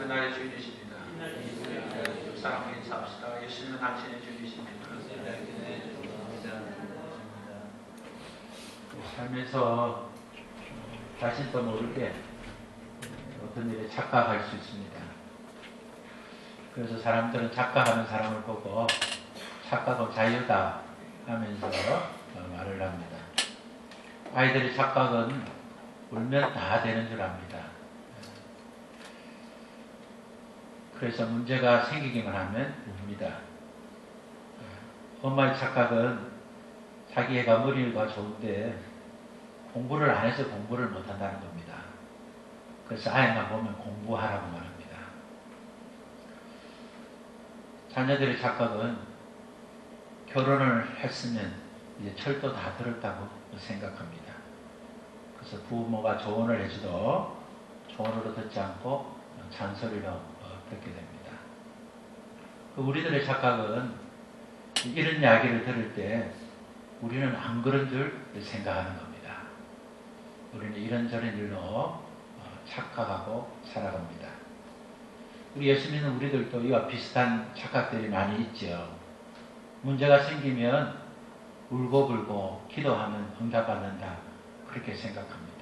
예수님은 나의 주님이십니다. 사랑과 인사합시다. 예수님은 당신의 주님이십니다. 삶에서 자신도 모르게 어떤 일에 착각할 수 있습니다. 그래서 사람들은 착각하는 사람을 보고 착각은 자유다 하면서 말을 합니다. 아이들의 착각은 울면 다 되는 줄 압니다. 그래서 문제가 생기기만 하면 웁니다. 엄마의 착각은 자기 애가 머리가 좋은데 공부를 안 해서 공부를 못한다는 겁니다. 그래서 아이만 보면 공부하라고 말합니다. 자녀들의 착각은 결혼을 했으면 이제 철도 다 들었다고 생각합니다. 그래서 부모가 조언을 해줘도 조언으로 듣지 않고 잔소리로 듣게 됩니다. 우리들의 착각은 이런 이야기를 들을 때 우리는 안 그런 줄 생각하는 겁니다. 우리는 이런저런 일로 착각하고 살아갑니다. 우리 예수 믿는 우리들도 이와 비슷한 착각들이 많이 있죠. 문제가 생기면 울고불고 기도하면 응답받는다 그렇게 생각합니다.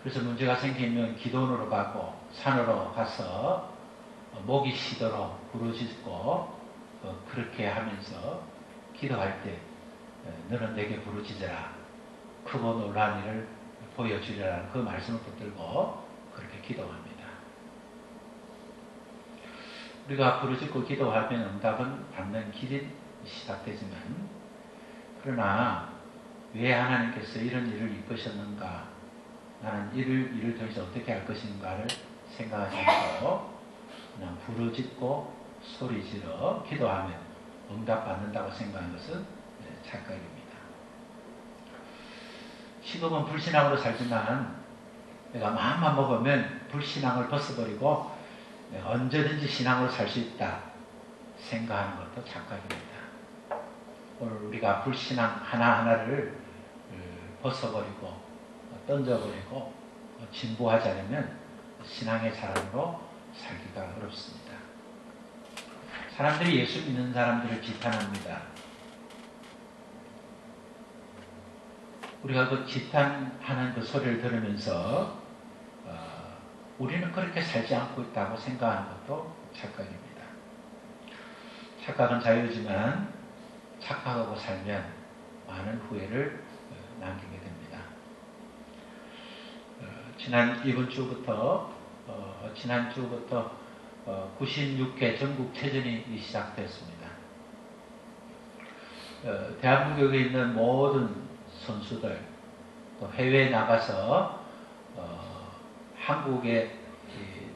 그래서 문제가 생기면 기도원으로 가고 산으로 가서 목이 쉬도록 부르짖고 그렇게 하면서 기도할 때 너는 내게 부르짖으라 크고 놀라운 일을 보여주리라는 그 말씀을 붙들고 그렇게 기도합니다. 우리가 부르짖고 기도하면 응답은 받는 길이 시작되지만 그러나 왜 하나님께서 이런 일을 이끄셨는가 나는 이를 통해서 어떻게 할 것인가를 생각하지 않고 그냥 부르짖고 소리지르 기도하면 응답받는다고 생각하는 것은 착각입니다. 지금은 불신앙으로 살지만 내가 마음만 먹으면 불신앙을 벗어버리고 내가 언제든지 신앙으로 살 수 있다 생각하는 것도 착각입니다. 오늘 우리가 불신앙 하나하나를 벗어버리고 던져버리고 진보하지 않으면 신앙의 사람으로 살기가 어렵습니다. 사람들이 예수 믿는 사람들을 비판합니다. 우리가 그 비판하는 그 소리를 들으면서 우리는 그렇게 살지 않고 있다고 생각하는 것도 착각입니다. 착각은 자유지만 착각하고 살면 많은 후회를 남기게 됩니다. 지난주부터 96회 전국체전이 시작됐습니다. 대한민국에 있는 모든 선수들 또 해외에 나가서 한국의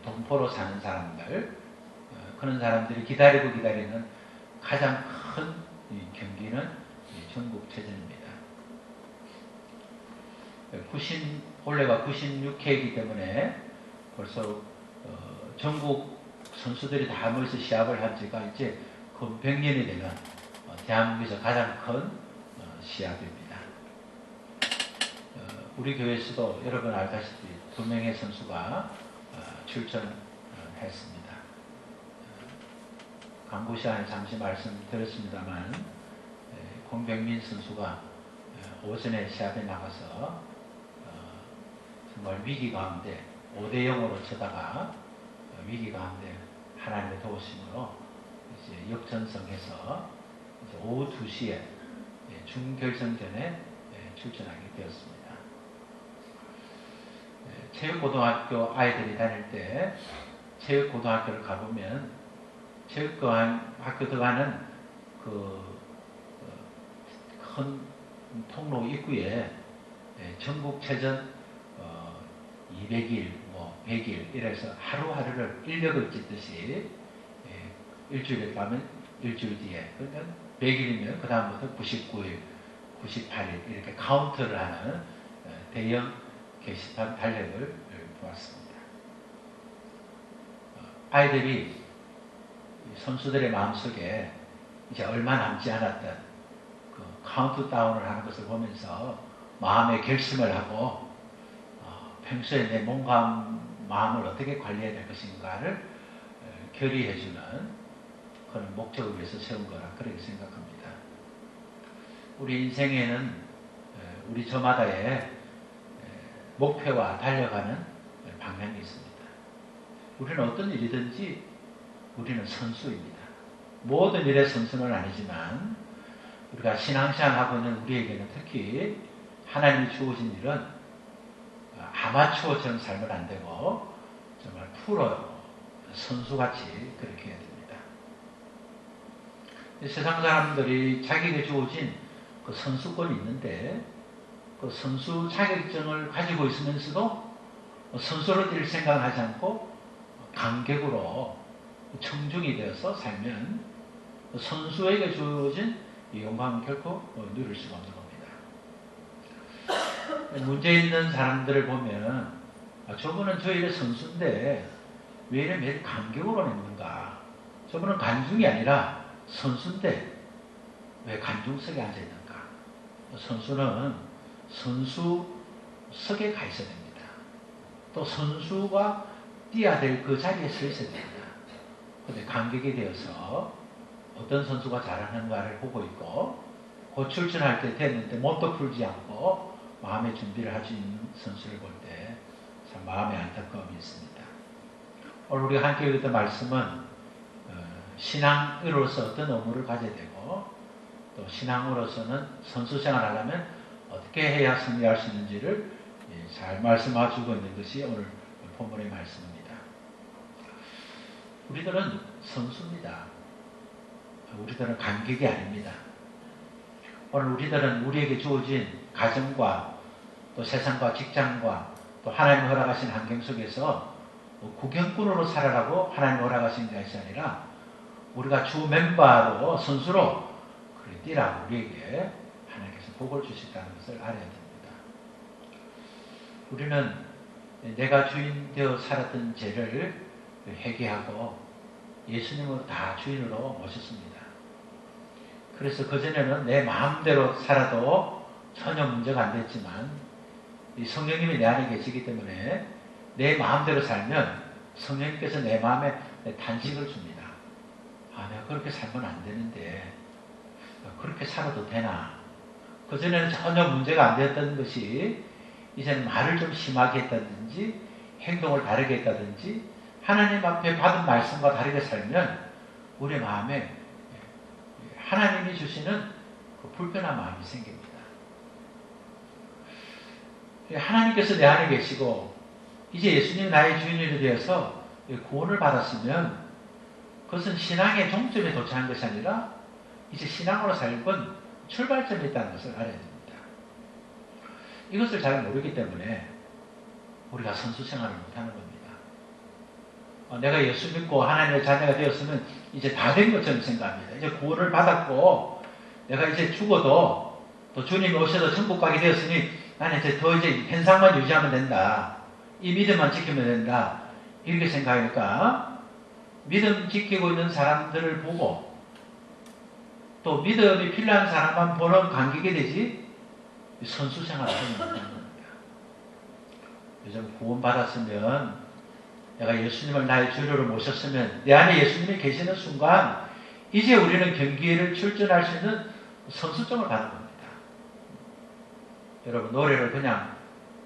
동포로 사는 사람들 그런 사람들이 기다리는 가장 큰 경기는 전국체전입니다. 올해가 96회이기 때문에 벌써 전국 선수들이 다 모여서 시합을 한 지가 이제 그 100년이 되는 대한민국에서 가장 큰 시합입니다. 우리 교회에서도 여러분 알다시피 2명의 선수가 출전했습니다. 광고 시간에 잠시 말씀드렸습니다만 공병민 선수가 오전에 시합에 나가서 정말 위기 가운데 5대0으로 쳐다가 위기 가운데 하나님의 도우심으로 이제 역전승해서 이제 오후 2시에 준결승전에 출전하게 되었습니다. 체육고등학교 아이들이 다닐 때 체육고등학교를 가보면 체육학교 들어가는 그 큰 통로 입구에 전국체전 200일, 100일 이래서 하루하루를 인력을 찢듯이 일주일에 가면 일주일 뒤에 그러면 100일이면 그 다음부터 99일, 98일 이렇게 카운트를 하는 대형 게시판 달력을 보았습니다. 아이들이 선수들의 마음속에 이제 얼마 남지 않았던 그 카운트다운을 하는 것을 보면서 마음의 결심을 하고 평소에 내 몸과 마음을 어떻게 관리해야 될 것인가를 결의해주는 그런 목적을 위해서 세운 거라 그렇게 생각합니다. 우리 인생에는 우리 저마다의 목표와 달려가는 방향이 있습니다. 우리는 어떤 일이든지 우리는 선수입니다. 모든 일의 선수는 아니지만 우리가 신앙생활하고 있는 우리에게는 특히 하나님이 주어진 일은 아마추어처럼 살면 안 되고 정말 프로 선수같이 그렇게 해야 됩니다. 세상 사람들이 자기에게 주어진 그 선수권이 있는데 그 선수 자격증을 가지고 있으면서도 선수로 뛸 생각을 하지 않고 간격으로 청중이 되어서 살면 선수에게 주어진 이 영광은 결코 누릴 수가 없는 겁니다. 문제 있는 사람들을 보면 저분은 저 일의 선수인데 왜 이래 매일 간격으로 냅는가? 저분은 관중이 아니라 선수인데 왜 관중석에 앉아있는가? 선수는 선수석에 가 있어야 됩니다. 또 선수가 뛰어야 될 그 자리에 서 있어야 됩니다. 그런데 간격이 되어서 어떤 선수가 잘하는가를 보고 있고 곧 출전할 때 됐는데 몸도 풀지 않고 마음의 준비를 할 수 있는 선수를 볼 때 참 마음의 안타까움이 있습니다. 오늘 우리가 함께 읽었던 말씀은 신앙으로서 어떤 의무를 가져야 되고 또 신앙으로서는 선수생활을 하려면 어떻게 해야 승리할 수 있는지를 잘 말씀해주고 있는 것이 오늘 본문의 말씀입니다. 우리들은 선수입니다. 우리들은 간격이 아닙니다. 오늘 우리들은 우리에게 주어진 가정과 또 세상과 직장과 또 하나님 허락하신 환경 속에서 구경꾼으로 살아라고 하나님 허락하신 것이 아니라 우리가 주 멤버로 선수로 그래 뛰라고 우리에게 하나님께서 복을 주셨다는 것을 알아야 됩니다. 우리는 내가 주인 되어 살았던 죄를 회개하고 예수님을 다 주인으로 모셨습니다. 그래서 그전에는 내 마음대로 살아도 전혀 문제가 안 됐지만 이 성령님이 내 안에 계시기 때문에 내 마음대로 살면 성령님께서 내 마음에 탄식을 줍니다. 아, 내가 그렇게 살면 안 되는데 그렇게 살아도 되나? 그전에는 전혀 문제가 안 됐던 것이 이제는 말을 좀 심하게 했다든지 행동을 다르게 했다든지 하나님 앞에 받은 말씀과 다르게 살면 우리 마음에 하나님이 주시는 그 불편한 마음이 생깁니다. 하나님께서 내 안에 계시고 이제 예수님이 나의 주인이 되어서 구원을 받았으면 그것은 신앙의 종점에 도착한 것이 아니라 이제 신앙으로 살건 출발점에 있다는 것을 알아야 됩니다. 이것을 잘 모르기 때문에 우리가 선수 생활을 못하는 겁니다. 내가 예수 믿고 하나님의 자녀가 되었으면 이제 다 된 것처럼 생각합니다. 이제 구원을 받았고 내가 이제 죽어도 또 주님이 오셔서 천국 가게 되었으니 나는 이제 더 이제 현상만 유지하면 된다. 이 믿음만 지키면 된다. 이렇게 생각하니까 믿음 지키고 있는 사람들을 보고 또 믿음이 필요한 사람만 보는 간격이 되지 선수 생활을 하는 겁니다. 요즘 구원받았으면 내가 예수님을 나의 주로로 모셨으면 내 안에 예수님이 계시는 순간 이제 우리는 경기를 출전할 수 있는 선수증을 받는 겁니다. 여러분 노래를 그냥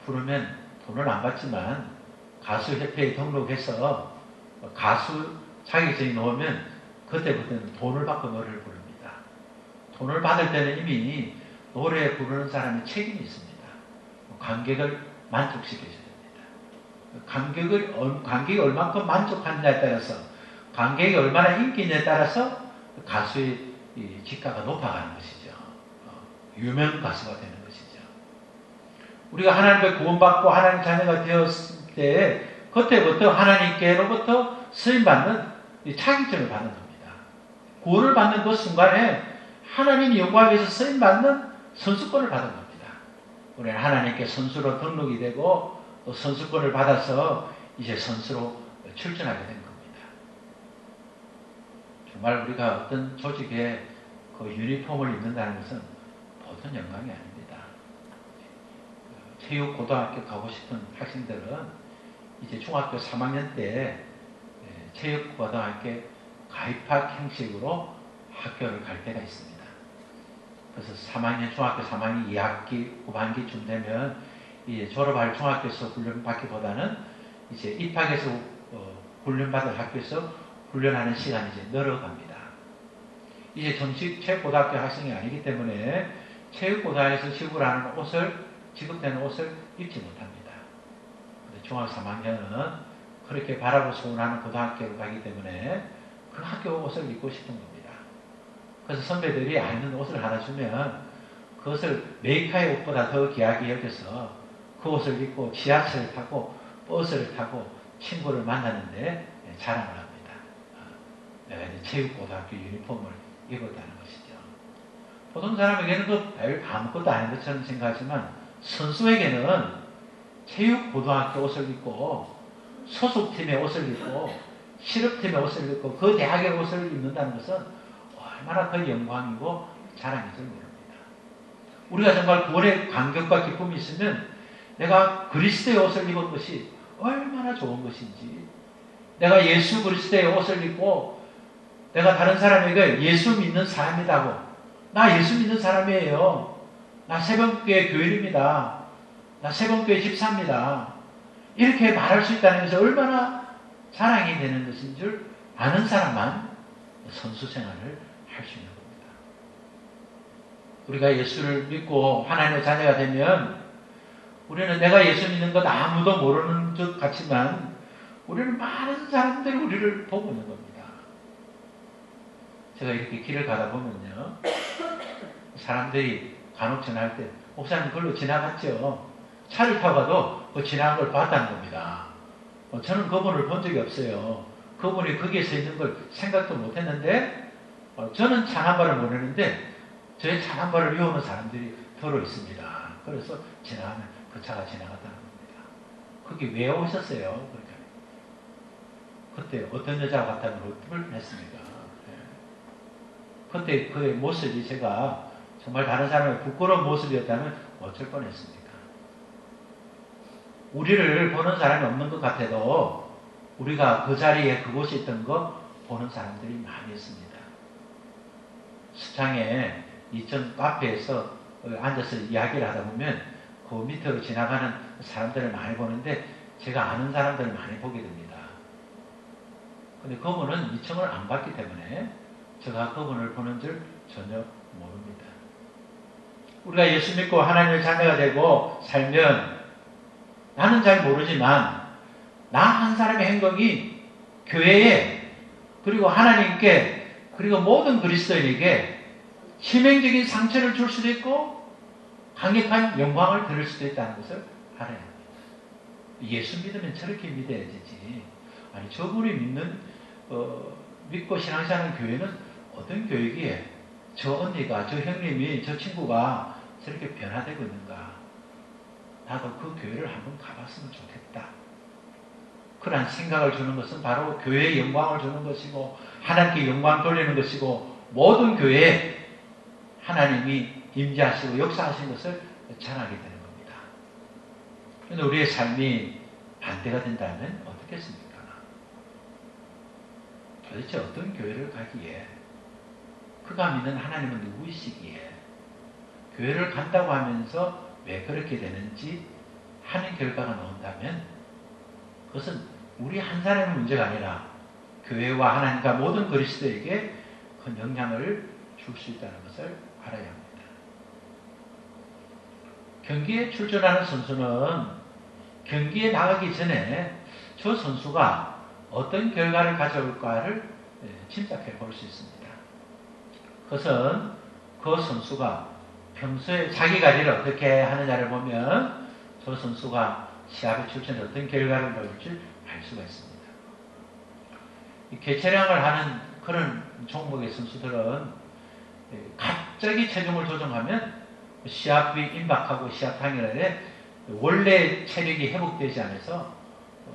부르면 돈을 안 받지만 가수협회에 등록해서 가수 자격증이 나오면 그때부터는 돈을 받고 노래를 부릅니다. 돈을 받을 때는 이미 노래 부르는 사람의 책임이 있습니다. 관객을 만족시켜줘야 됩니다. 관객이 얼만큼 만족하느냐에 따라서 관객이 얼마나 인기 있느냐에 따라서 가수의 직가가 높아가는 것이죠. 유명 가수가 되는 것이죠. 우리가 하나님께 구원받고 하나님 자녀가 되었을 때 그때부터 하나님께로부터 쓰임받는 자격증을 받는 겁니다. 구원을 받는 그 순간에 하나님이 영광에 위해서 쓰임받는 선수권을 받은 겁니다. 우리는 하나님께 선수로 등록이 되고 또 선수권을 받아서 이제 선수로 출전하게 된 겁니다. 정말 우리가 어떤 조직에 그 유니폼을 입는다는 것은 보통 영광이 아닙니다. 체육 고등학교 가고 싶은 학생들은 이제 중학교 3학년 때 체육고등학교 가입학 형식으로 학교를 갈 때가 있습니다. 그래서 중학교 3학년 2학기, 후반기쯤 되면 이제 졸업할 중학교에서 훈련받기보다는 이제 입학해서 훈련받을 학교에서 훈련하는 시간이 이제 늘어갑니다. 이제 정식 체육고등학교 학생이 아니기 때문에 체육고등학교에서 지급되는 옷을 입지 못합니다. 중학교 3학년은 그렇게 바라고 소원하는 고등학교를 가기 때문에 그 학교 옷을 입고 싶은 겁니다. 그래서 선배들이 안 입는 옷을 하나 주면 그것을 메이카의 옷보다 더 귀하게 여겨서 그 옷을 입고 지하철을 타고 버스를 타고 친구를 만나는데 자랑을 합니다. 내가 이제 체육고등학교 유니폼을 입었다는 것이죠. 보통 사람에게는 그 아무것도 아닌 것처럼 생각하지만 선수에게는 체육고등학교 옷을 입고 소속팀의 옷을 입고 실업팀의 옷을 입고 그 대학의 옷을 입는다는 것은 얼마나 큰 영광이고 자랑인지 모릅니다. 우리가 정말 구원의 감격과 기쁨이 있으면 내가 그리스도의 옷을 입은 것이 얼마나 좋은 것인지, 내가 예수 그리스도의 옷을 입고 내가 다른 사람에게 예수 믿는 사람이라고, 나 예수 믿는 사람이에요, 나 새벽교회 교인입니다, 나 새벽교회 집사입니다, 이렇게 말할 수 있다는 것이 얼마나 자랑이 되는 것인 줄 아는 사람만 선수 생활을 할 수 있는 겁니다. 우리가 예수를 믿고 하나님의 자녀가 되면 우리는 내가 예수 믿는 것 아무도 모르는 것 같지만 우리는 많은 사람들이 우리를 보고 있는 겁니다. 제가 이렇게 길을 가다 보면요, 사람들이 간혹 전화할 때 목사님 그걸로 지나갔죠. 차를 타고 가도 그 지나간 걸 봤다는 겁니다. 저는 그분을 본 적이 없어요. 그분이 거기에 서 있는 걸 생각도 못했는데 저는 차 남발을 모르는데 저의 차 남발을 외우는 사람들이 더러 있습니다. 그래서 지나가면 그 차가 지나갔다는 겁니다. 거기 왜 오셨어요? 그때 어떤 여자가 갔다면 어떻게 했습니까? 그때 그의 모습이 제가 정말 다른 사람의 부끄러운 모습이었다면 어쩔 뻔했습니까? 우리를 보는 사람이 없는 것 같아도 우리가 그 자리에 그곳에 있던 거 보는 사람들이 많이 있습니다. 수창에 이천 카페에서 앉아서 이야기를 하다 보면 그 밑으로 지나가는 사람들을 많이 보는데 제가 아는 사람들을 많이 보게 됩니다. 근데 그분은 이청을 안 받기 때문에 제가 그분을 보는 줄 전혀 모릅니다. 우리가 예수 믿고 하나님의 자녀가 되고 살면 나는 잘 모르지만 나 한 사람의 행동이 교회에 그리고 하나님께 그리고 모든 그리스도인에게 치명적인 상처를 줄 수도 있고 강력한 영광을 들을 수도 있다는 것을 알아야 합니다. 예수 믿으면 저렇게 믿어야 되지. 아니 저분이 믿고 신앙생활하는 교회는 어떤 교회기에 저 언니가 저 형님이 저 친구가 저렇게 변화되고 있는가. 나도 그 교회를 한번 가봤으면 좋겠다. 그런 생각을 주는 것은 바로 교회에 영광을 주는 것이고 하나님께 영광 돌리는 것이고 모든 교회에 하나님이 임재하시고 역사하신 것을 전하게 되는 겁니다. 그런데 우리의 삶이 반대가 된다면 어떻겠습니까? 도대체 어떤 교회를 가기에 그가 믿는 하나님은 누구이시기에 교회를 간다고 하면서 왜 그렇게 되는지 하는 결과가 나온다면 그것은 우리 한 사람의 문제가 아니라 교회와 하나님과 모든 그리스도에게 큰 영향을 줄 수 있다는 것을 알아야 합니다. 경기에 출전하는 선수는 경기에 나가기 전에 저 선수가 어떤 결과를 가져올까를 짐작해 볼 수 있습니다. 그것은 그 선수가 평소에 자기 관리를 어떻게 하느냐를 보면 저 선수가 시합에 출전해 어떤 결과를 보일지 알 수가 있습니다. 개체량을 하는 그런 종목의 선수들은 갑자기 체중을 조정하면 시합이 임박하고 시합 당일에 원래 체력이 회복되지 않아서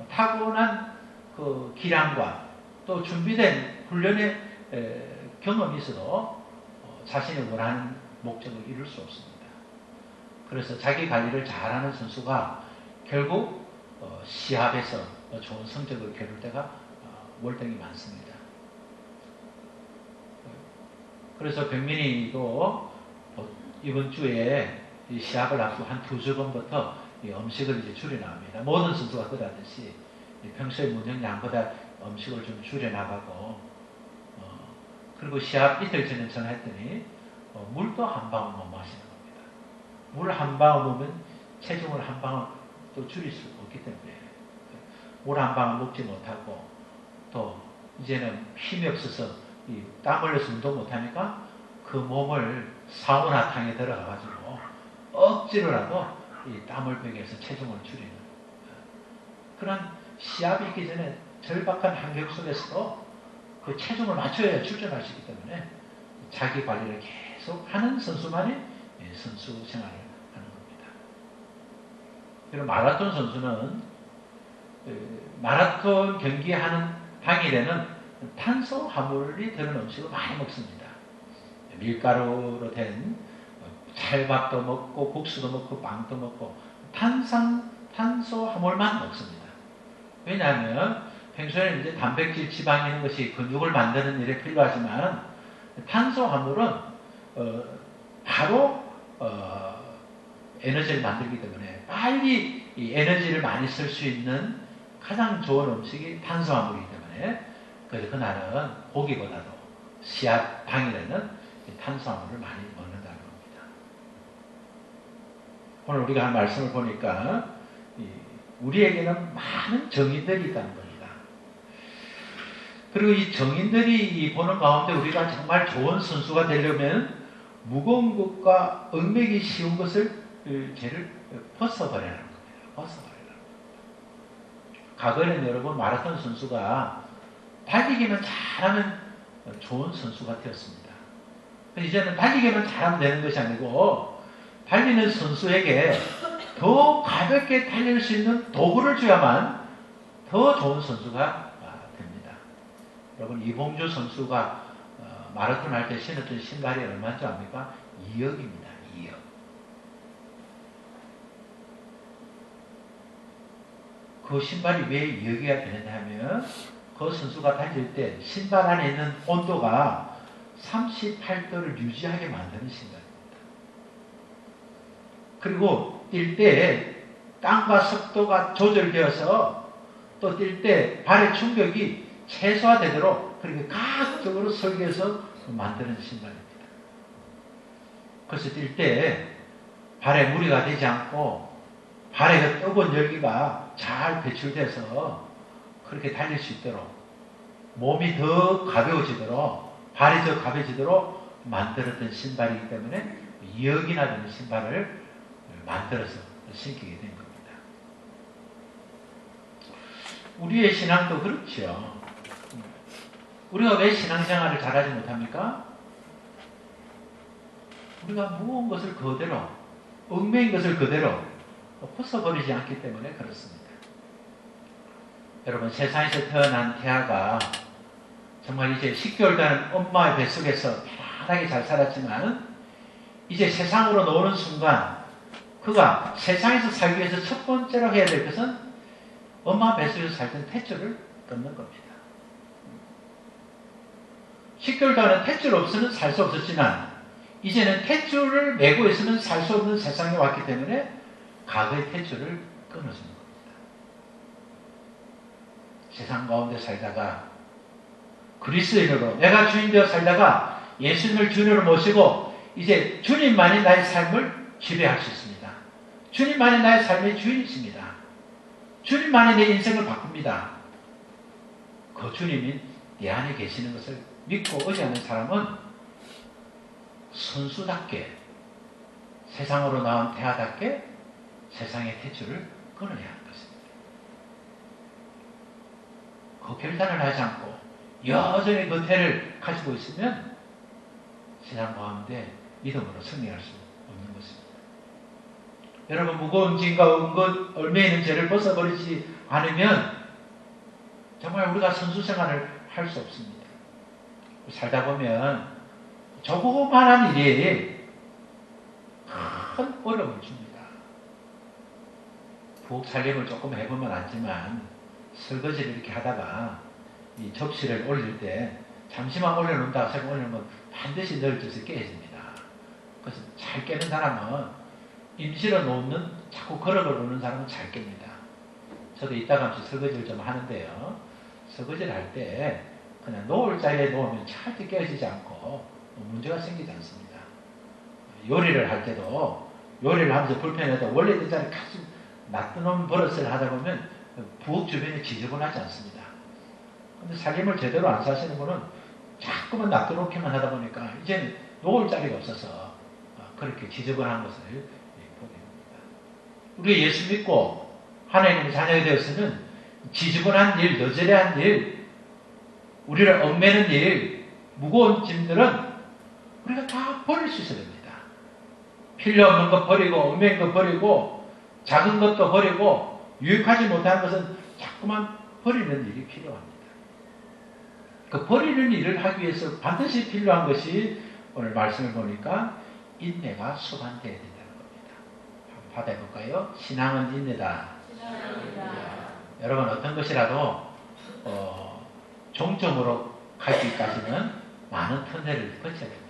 타고난 그 기량과 또 준비된 훈련의 경험이 있어도 자신이 원하는 목적을 이룰 수 없습니다. 그래서 자기 관리를 잘하는 선수가 결국 시합에서 좋은 성적을 거둘 때가 월등히 많습니다. 그래서 병민이도 이번 주에 이 시합을 앞두고 한 2주 전부터 이 음식을 이제 줄여나갑니다. 모든 선수가 그러듯이 평소에 문정량보다 음식을 좀 줄여나가고, 그리고 시합 이틀 전에 전화했더니 물도 한 방울 못 마시는 겁니다. 물 한 방울 먹으면 체중을 한 방울 또 줄일 수 없기 때문에 물 한 방울 먹지 못하고, 또 이제는 힘이 없어서 이 땀 흘려서 운동 못하니까 그 몸을 사우나탕에 들어가가지고 억지로라도 이 땀을 빼기 위해서 체중을 줄이는 그런 시합이 있기 전에 절박한 환경 속에서도 그 체중을 맞춰야 출전할 수 있기 때문에 자기 관리를 계속 하는 선수만이 선수 생활을 하는 겁니다. 그리고 마라톤 선수는 마라톤 경기하는 당일에는 탄수화물이 들은 음식을 많이 먹습니다. 밀가루로 된 찰밥도 먹고 국수도 먹고 빵도 먹고 탄수화물만 먹습니다. 왜냐하면 평소에는 이제 단백질, 지방이 있는 것이 근육을 만드는 일에 필요하지만 탄수화물은 바로 에너지를 만들기 때문에 빨리 이 에너지를 많이 쓸 수 있는 가장 좋은 음식이 탄수화물이기 때문에, 그래서 그날은 고기보다도 시합 당일에는 탄수화물을 많이 먹는다는 겁니다. 오늘 우리가 한 말씀을 보니까 우리에게는 많은 정인들이 있다는 겁니다. 그리고 이 정인들이 보는 가운데 우리가 정말 좋은 선수가 되려면 무거운 것과 얽매기 쉬운 것을 죄를 벗어버리라는 겁니다. 벗어버리라는 겁니다. 과거에는 여러분 마라톤 선수가 달리기만 잘하면 좋은 선수가 되었습니다. 이제는 달리기만 잘하면 되는 것이 아니고 달리는 선수에게 더 가볍게 달릴 수 있는 도구를 줘야만 더 좋은 선수가 됩니다. 여러분 이봉주 선수가 마라톤 할 때 신었던 신발이 얼마인 줄 압니까? 2억입니다. 2억. 그 신발이 왜 2억이가 되느냐 하면 그 선수가 달릴 때 신발 안에 있는 온도가 38도를 유지하게 만드는 신발입니다. 그리고 뛸 때 땅과 습도가 조절되어서 또 뛸 때 발의 충격이 최소화되도록 그렇게 과학적으로 설계해서 만드는 신발입니다. 그래서 뛸 때 발에 무리가 되지 않고 발에 그 뜨거운 열기가 잘 배출돼서 그렇게 달릴 수 있도록 몸이 더 가벼워지도록 발이 더 가벼워지도록 만들었던 신발이기 때문에 2억이나 되는 신발을 만들어서 신기게 된 겁니다. 우리의 신앙도 그렇죠. 우리가 왜 신앙생활을 잘하지 못합니까? 우리가 무거운 것을 그대로, 얽매인 것을 그대로 벗어버리지 않기 때문에 그렇습니다. 여러분 세상에서 태어난 태아가 정말 이제 10개월 된 엄마의 뱃속에서 편안하게 잘 살았지만 이제 세상으로 나오는 순간 그가 세상에서 살기 위해서 첫 번째로 해야 될 것은 엄마 뱃속에서 살던 탯줄을 끊는 겁니다. 10개월 동안은 탯줄 없으면 살 수 없었지만 이제는 탯줄을 메고 있으면 살 수 없는 세상에 왔기 때문에 과거의 탯줄을 끊어주는 겁니다. 세상 가운데 살다가 그리스도인으로 내가 주인 되어 살다가 예수님을 주인으로 모시고 이제 주님만이 나의 삶을 지배할 수 있습니다. 주님만이 나의 삶의 주인이십니다. 주님만이 내 인생을 바꿉니다. 그 주님이 내 안에 계시는 것을 믿고 의지하는 사람은 선수답게 세상으로 나온 태아답게 세상의 탯줄을 끊어야 하는 것입니다. 그 결단을 하지 않고 여전히 그 태를 가지고 있으면 세상 가운데 믿음으로 승리할 수 없는 것입니다. 여러분 무거운 짐과 은근 얽매이는 죄를 벗어버리지 않으면 정말 우리가 선수 생활을 할 수 없습니다. 살다 보면 조그만한 일이 큰 어려움을 줍니다. 부엌 살림을 조금 해보면 알지만 설거지를 이렇게 하다가 이 접시를 올릴 때 잠시만 올려놓는다고 생각 올려놓으면 반드시 널쳐서 깨집니다. 그래서 잘 깨는 사람은 임시로 놓는 자꾸 걸어걸 놓는 사람은 잘 깹니다. 저도 이따가면서 설거지를 좀 하는데요. 설거지를 할 때 그냥 놓을 자리에 놓으면 절대 깨지지 않고 문제가 생기지 않습니다. 요리를 할 때도 요리를 하면서 불편해도 원래 있는 자리에 계속 놔두는 버릇을 하다 보면 부엌 주변이 지저분하지 않습니다. 근데 살림을 제대로 안 사시는 분은 자꾸만 놔둬놓기만 하다 보니까 이제는 놓을 자리가 없어서 그렇게 지저분한 것을 보게 됩니다. 우리 예수 믿고 하나님의 자녀가 되었으면 지저분한 일, 너저리한 일, 우리를 얽매는 일, 무거운 짐들은 우리가 다 버릴 수 있어야 됩니다. 필요 없는 것 버리고, 얽매인 것 버리고, 작은 것도 버리고, 유익하지 못한 것은 자꾸만 버리는 일이 필요합니다. 그 버리는 일을 하기 위해서 반드시 필요한 것이 오늘 말씀을 보니까 인내가 수반되어야 된다는 겁니다. 한번 받아볼까요? 신앙은 인내다. 여러분 어떤 것이라도 종점으로 가기까지는 많은 터널을 거쳐야 됩니다.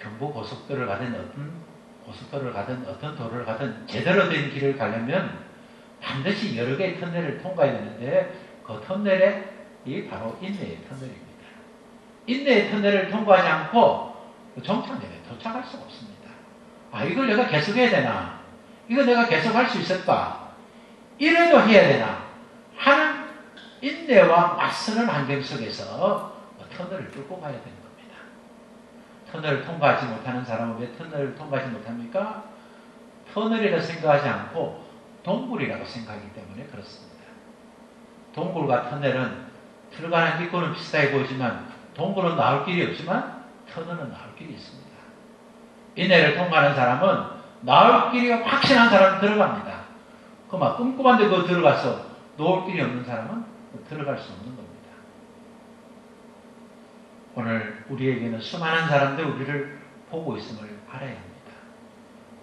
경부 고속도로를 가든 어떤 고속도로를 가든 어떤 도로를 가든 제대로 된 길을 가려면 반드시 여러 개의 터널을 통과해야 되는데 그 터널이 바로 인내의 터널입니다. 인내의 터널을 통과하지 않고 정착되면 도착할 수가 없습니다. 아, 이걸 내가 계속해야 되나? 이거 내가 계속할 수 있을까? 이래도 해야 되나? 하는 인내와 맞서는 환경 속에서 터널을 뚫고 가야 되는 겁니다. 터널을 통과하지 못하는 사람은 왜 터널을 통과하지 못합니까? 터널이라 생각하지 않고 동굴이라고 생각하기 때문에 그렇습니다. 동굴과 터널은 들어가는 입구는 비슷하게 보이지만 동굴은 나올 길이 없지만 터널은 나올 길이 있습니다. 인내를 통과하는 사람은 나올 길이 확신한 사람은 들어갑니다. 그 막 꼼꼼한데 그거 들어가서 놓을 길이 없는 사람은 들어갈 수 없는 겁니다. 오늘 우리에게는 수많은 사람들 우리를 보고 있음을 알아야 합니다.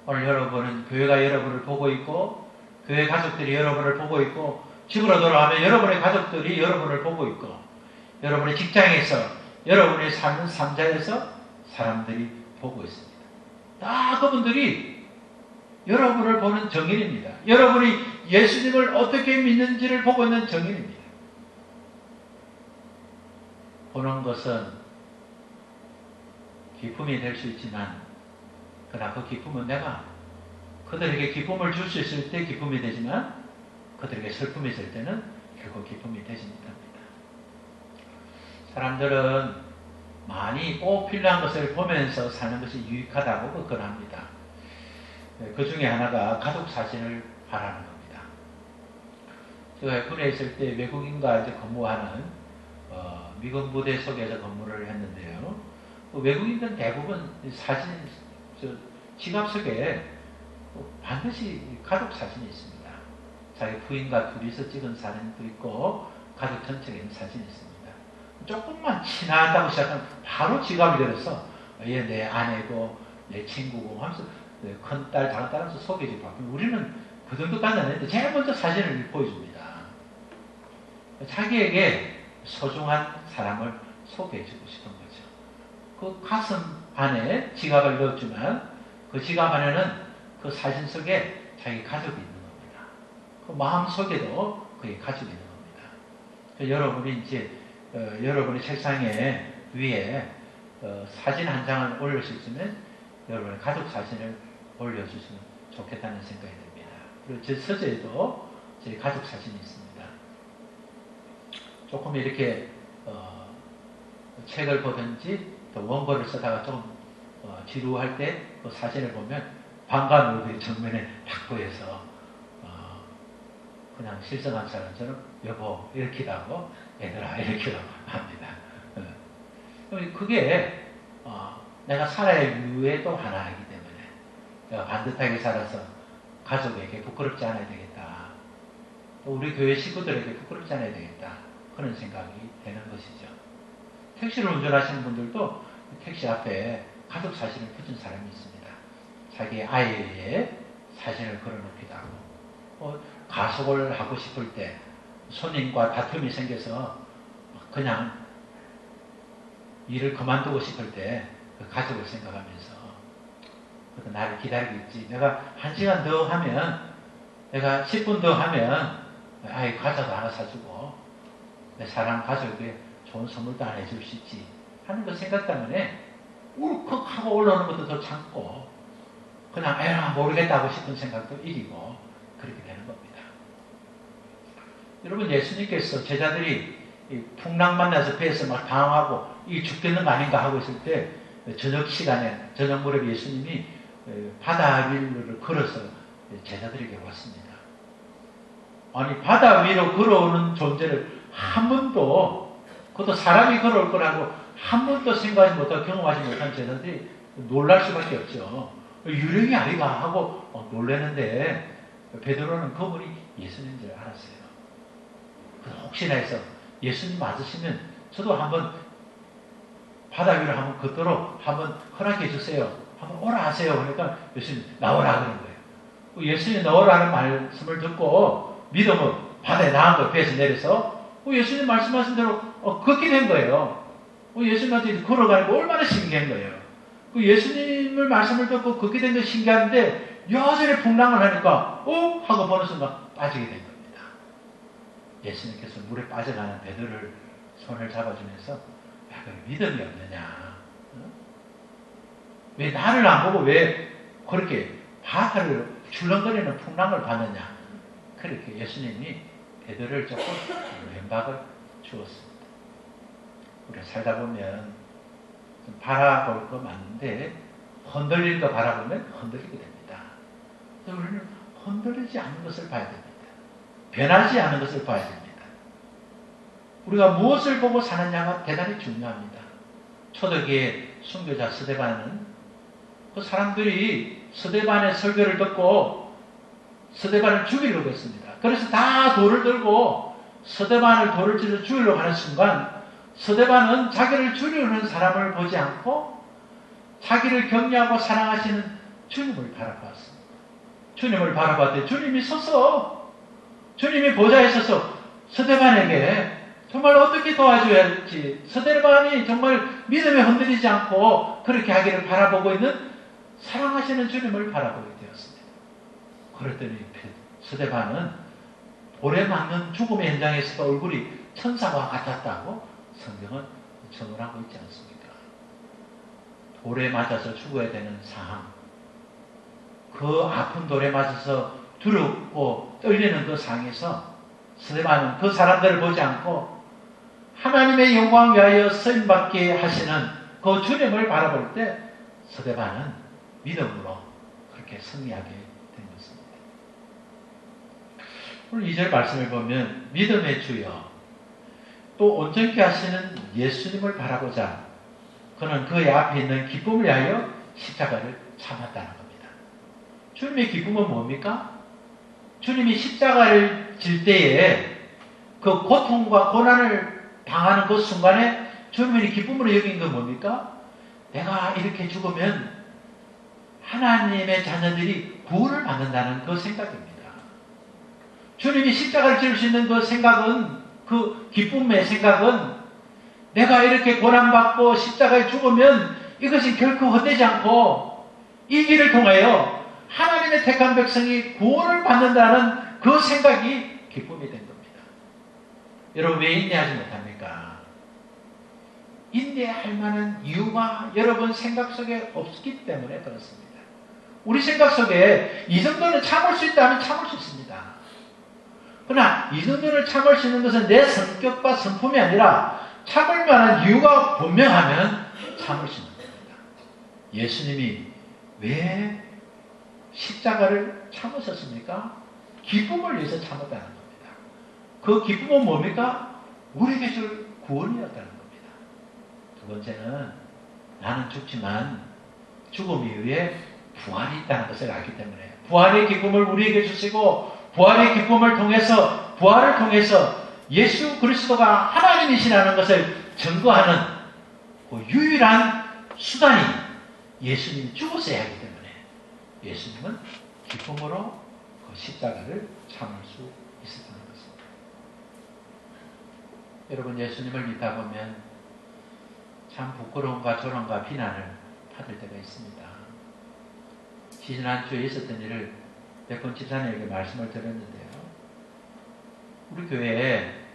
오늘 여러분은 교회가 여러분을 보고 있고 교회 가족들이 여러분을 보고 있고 집으로 돌아가면 여러분의 가족들이 여러분을 보고 있고 여러분의 직장에서 여러분의 사는 삶자에서 사람들이 보고 있습니다. 다 그분들이 여러분을 보는 정인입니다. 여러분이 예수님을 어떻게 믿는지를 보고 있는 정인입니다. 보는 것은 기쁨이 될 수 있지만 그러나 그 기쁨은 내가 그들에게 기쁨을 줄 수 있을 때 기쁨이 되지만 그들에게 슬픔이 있을 때는 결국 기쁨이 되지 못합니다. 사람들은 많이 꼭 필요한 것을 보면서 사는 것이 유익하다고 접근합니다. 그 중에 하나가 가족 사진을 바라는 겁니다. 제가 군에 있을 때 외국인과 이제 근무하는 미군 부대 속에서 근무를 했는데요. 외국인들은 대부분 사진, 지갑 속에 반드시 가족 사진이 있습니다. 자기 부인과 둘이서 찍은 사진도 있고 가족 전체가 있는 사진이 있습니다. 조금만 친하다고 시작하면 바로 지갑을 열어서 얘 내 아내고 내 친구고 하면서 큰딸, 작은딸 하면서 소개해주고 바쁘면 우리는 그 정도까지는 아닌데 제일 먼저 사진을 보여줍니다. 자기에게 소중한 사람을 소개해주고 싶은 거죠. 그 가슴 안에 지갑을 넣었지만 그 지갑 안에는 그 사진 속에 자기 가족이 있는 겁니다. 그 마음 속에도 그의 가족이 있는 겁니다. 여러분이 이제 여러분의 책상에 위에 사진 한 장을 올릴 수 있으면 여러분의 가족 사진을 올려주시면 좋겠다는 생각이 듭니다. 그리고 제 서재에도 제 가족 사진이 있습니다. 조금 이렇게 책을 보든지 또 원고를 쓰다가 좀 지루할 때 그 사진을 보면 반가운 얼굴이 정면에 딱 보여서 그냥 실성한 사람처럼 여보 이렇게도 하고 얘들아 이렇게도 합니다. 그게 내가 살아야 유해도 하나이기 때문에 내가 반듯하게 살아서 가족에게 부끄럽지 않아야 되겠다. 또 우리 교회 식구들에게 부끄럽지 않아야 되겠다. 그런 생각이 되는 것이죠. 택시를 운전하시는 분들도 택시 앞에 가족 사진을 붙인 사람이 있습니다. 자기 아이의 사진을 걸어놓기도 하고, 가속을 하고 싶을 때 손님과 다툼이 생겨서 그냥 일을 그만두고 싶을 때 그 가족을 생각하면서 나를 기다리고 있지. 내가 1시간 더 하면, 내가 10분 더 하면 아이 과자도 하나 사주고 내 사랑 가족에게 좋은 선물도 하나 해줄 수 있지 하는 그 생각 때문에 울컥하고 올라오는 것도 더 참고 그냥 에라 모르겠다 하고 싶은 생각도 이기고 그렇게 되는 겁니다. 여러분, 예수님께서 제자들이 풍랑 만나서 배에서 막 당황하고 이 죽겠는 거 아닌가 하고 있을 때 저녁 시간에, 저녁 무렵 예수님이 바다 위를 걸어서 제자들에게 왔습니다. 아니, 바다 위로 걸어오는 존재를 한 번도, 그것도 사람이 걸어올 거라고 한 번도 생각하지 못하고 경험하지 못한 제자들이 놀랄 수밖에 없죠. 유령이 아니가 하고 놀라는데 베드로는 그분이 예수님인 줄 알았어요. 혹시나 해서 예수님 맞으시면 저도 한번 바다 위로 한번 걷도록 한번 허락해 주세요. 한번 오라 하세요. 그러니까 예수님 나오라 그런 거예요. 예수님 나오라는 말씀을 듣고 믿음은 바다에 나간 거예요. 배에서 내려서. 예수님 말씀하신 대로 걷게 된 거예요. 예수님한테 걸어가는 거 얼마나 신기한 거예요. 예수님을 말씀을 듣고 걷게 된 게 신기한데 여전히 풍랑을 하니까 하고 보는 순간 빠지게 된 겁니다. 예수님께서 물에 빠져가는 베드로를 손을 잡아주면서 믿음이 없느냐? 왜 나를 안 보고 왜 그렇게 바다를 출렁거리는 풍랑을 봤느냐? 그렇게 예수님이 베드로를 조금 왼박을 주었습니다. 우리가 살다 보면 좀 바라볼 거 많은데 흔들릴 거 바라보면 흔들리게 됩니다. 그래서 우리는 흔들리지 않는 것을 봐야 됩니다. 변하지 않는 것을 봐야 됩니다. 우리가 무엇을 보고 사느냐가 대단히 중요합니다. 초대기에 순교자 스데반은 그 사람들이 스데반의 설교를 듣고 스데반을 죽이려고 했습니다. 그래서 다 돌을 들고 스데반을 돌을 찔러 죽이려고 하는 순간 스데반은 자기를 죽이려는 사람을 보지 않고 자기를 격려하고 사랑하시는 주님을 바라봤습니다. 주님을 바라봤더니 주님이 서서, 주님이 보좌에 서서 스데반에게 정말 어떻게 도와줘야 할지, 스데반이 정말 믿음에 흔들리지 않고 그렇게 하기를 바라보고 있는 사랑하시는 주님을 바라보게 되었습니다. 그랬더니 스데반은 돌에 맞는 죽음의 현장에서도 얼굴이 천사와 같았다고 성경은 증언하고 있지 않습니까? 돌에 맞아서 죽어야 되는 상황, 그 아픈 돌에 맞아서 두렵고 떨리는 그 상황에서 스데반은 그 사람들을 보지 않고 하나님의 영광 위하여 쓰임받게 하시는 그 주님을 바라볼 때 스데반은 믿음으로 그렇게 승리하게 된 것입니다. 오늘 2절 말씀을 보면 믿음의 주여 또 온전케 하시는 예수님을 바라보자 그는 그의 앞에 있는 기쁨을 위하여 십자가를 참았다는 겁니다. 주님의 기쁨은 뭡니까? 주님이 십자가를 질 때에 그 고통과 고난을 당하는 그 순간에 주님이 기쁨으로 여긴 건 뭡니까? 내가 이렇게 죽으면 하나님의 자녀들이 구원을 받는다는 그 생각입니다. 주님이 십자가를 질 수 있는 그 생각은, 그 기쁨의 생각은 내가 이렇게 고난받고 십자가에 죽으면 이것이 결코 헛되지 않고 이 길을 통하여 하나님의 택한 백성이 구원을 받는다는 그 생각이 기쁨이 된 겁니다. 여러분 왜 인내하지 못합니까? 인내할 만한 이유가 여러분 생각 속에 없기 때문에 그렇습니다. 우리 생각 속에 이 정도는 참을 수 있다면 참을 수 있습니다. 그러나 이 정도를 참을 수 있는 것은 내 성격과 성품이 아니라 참을 만한 이유가 분명하면 참을 수 있는 겁니다. 예수님이 왜 십자가를 참으셨습니까? 기쁨을 위해서 참았다는 겁니다. 그 기쁨은 뭡니까? 우리에게 줄 구원이었다는 겁니다. 두 번째는 나는 죽지만 죽음 이후에 부활이 있다는 것을 알기 때문에 부활의 기쁨을 우리에게 주시고 부활의 기쁨을 통해서 부활을 통해서 예수 그리스도가 하나님이시라는 것을 증거하는 그 유일한 수단이 예수님이 죽었어야 하기 때문에 예수님은 기쁨으로 그 십자가를 참을 수 있었던 것입니다. 여러분, 예수님을 믿다 보면 참 부끄러움과 조롱과 비난을 받을 때가 있습니다. 지난주에 있었던 일을 몇 번 집사님에게 말씀을 드렸는데요. 우리 교회에